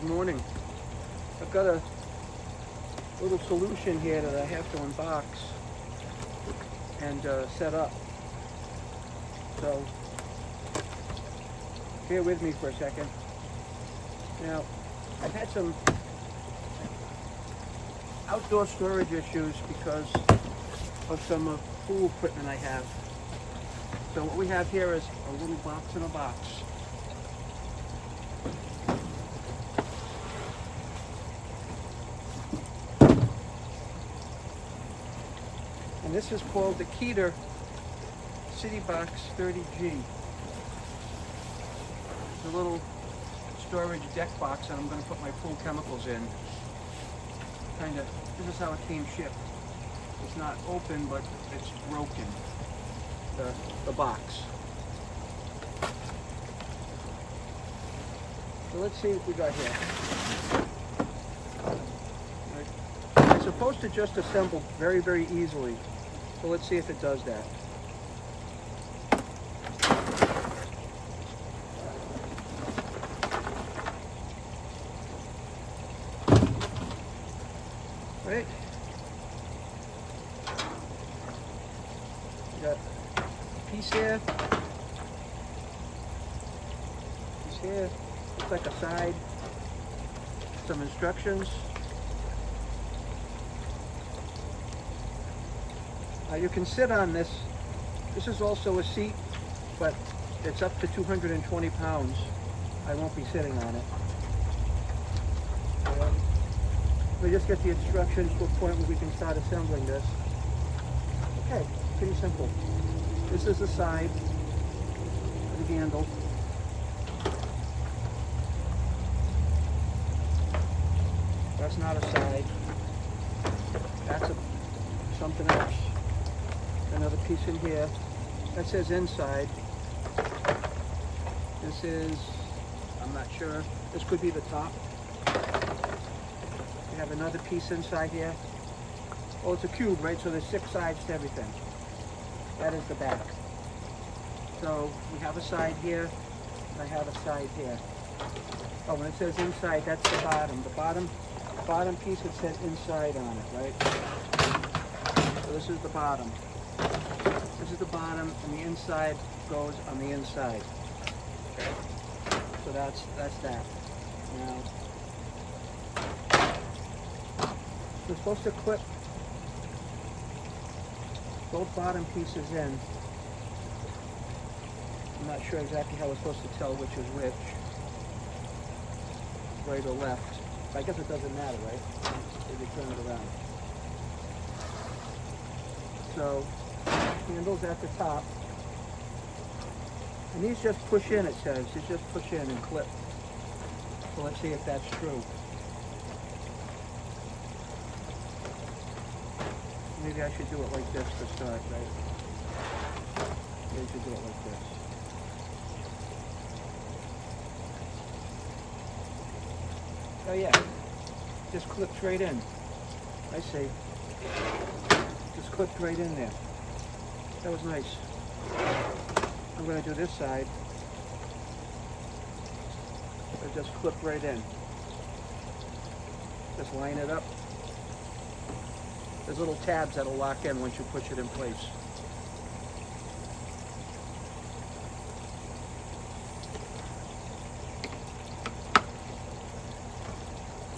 Good morning. I've got a little solution here that I have to unbox and set up. So bear with me for a second. Now, I've had some outdoor storage issues because of some pool equipment I have. So what we have here is a little box in a box. And this is called the Keter City Box 30G. It's a little storage deck box that I'm going to put my pool chemicals in. This is how it came shipped. It's not open, but it's broken, the box. So let's see what we got here. It's supposed to just assemble very, very easily. So let's see if it does that. Right? We got a piece here. Piece here. Looks like a side. Some instructions. You can sit on this. This is also a seat, but it's up to 220 pounds. I won't be sitting on it. We just get the instructions to a point where we can start assembling this. Okay, pretty simple. This is the side of the handle. That's not a side. That's something else. Another piece in here. That says inside. This is, I'm not sure. This could be the top. We have another piece inside here. Oh, it's a cube, right? So there's 6 sides to everything. That is the back. So we have a side here, and I have a side here. Oh, when it says inside, that's the bottom. The bottom piece, it says inside on it, right? So this is the bottom. This is the bottom, and the inside goes on the inside. Okay. So that's that. Now, we're supposed to clip both bottom pieces in. I'm not sure exactly how we're supposed to tell which is which, right or left. But I guess it doesn't matter, right? If you turn it around. So, handles at the top. And these just push in, it says. These just push in and clip. So let's see if that's true. Maybe I should do it like this to start, right? Maybe I should do it like this. Oh yeah, just clips right in. I see. Just clipped right in there. That was nice. I'm going to do this side. It just clipped right in. Just line it up. There's little tabs that'll lock in once you push it in place.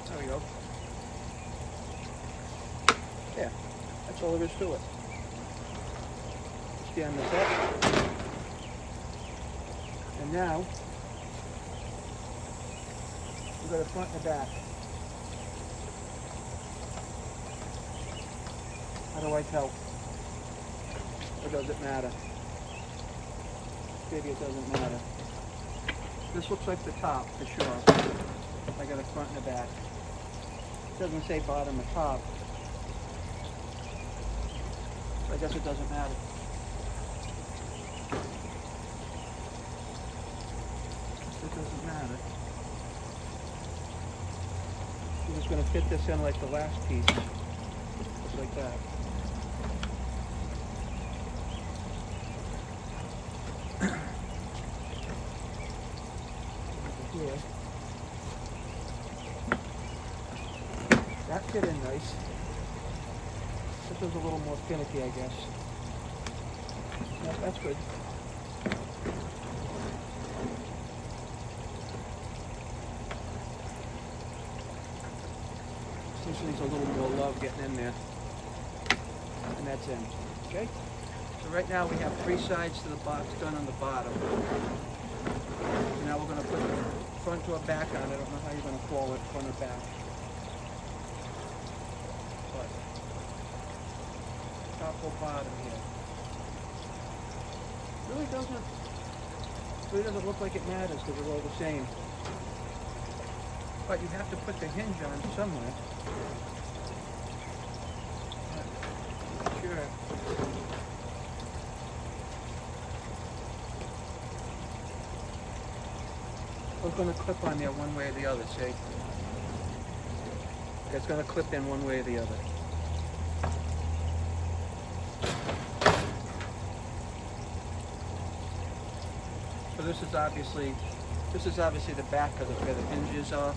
There we go. Yeah, that's all there is to it. Stand this up. And now, we've got a front and a back. How do I tell? Or does it matter? Maybe it doesn't matter. This looks like the top for sure. I got a front and a back. It doesn't say bottom or top. So I guess it doesn't matter. It doesn't matter. I'm just going to fit this in like the last piece. Just like that. Here. that fit in nice. This was a little more finicky, I guess. Yeah, that's good. This needs a little more love getting in there. And that's in. Okay? So right now we have 3 sides to the box done on the bottom. And now we're going to put the front or back on it. I don't know how you're going to call it, front or back. But top or bottom here. Really doesn't look like it matters because they're all the same. But you have to put the hinge on somewhere. Sure. We're going to clip on there one way or the other, see? It's going to clip in one way or the other. So this is obviously the back of where the hinges are.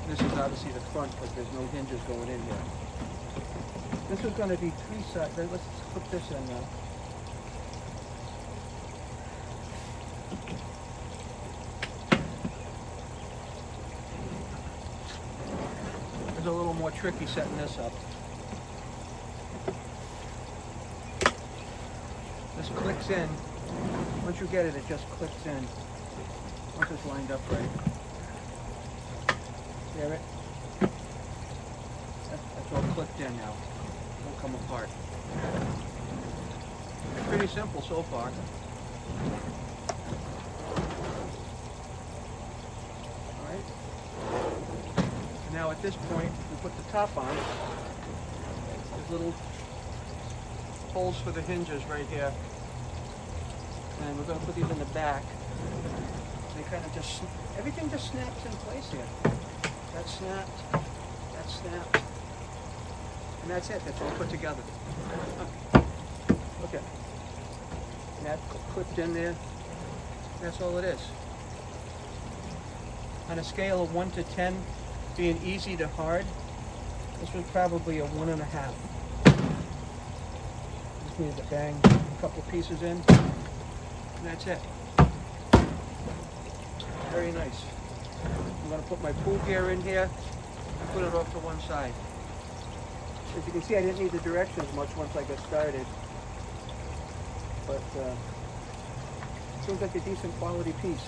This is obviously the front because there's no hinges going in here. This is going to be 3 sides. Let's put this in now. It's a little more tricky setting this up. This clicks in. Once you get it, it just clicks in. Once it's lined up right. Hear it? That's all clicked in now. It won't come apart. Pretty simple so far. Alright. Now at this point, we put the top on. There's little holes for the hinges right here. And we're going to put these in the back. They kind of just, everything just snaps in place here. That snapped, that snapped. And that's it, that's all put together. Okay. And that clipped in there. That's all it is. On a scale of 1 to 10, being easy to hard, this was probably a 1.5. Just needed to bang a couple pieces in. And that's it. Very nice. I'm going to put my pool gear in here and put it off to one side. As you can see, I didn't need the directions much once I got started. But it seems like a decent quality piece.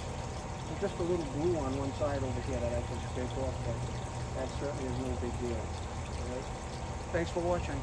There's just a little glue on one side over here that I can scrape off, but that certainly is no big deal. All right? Thanks for watching.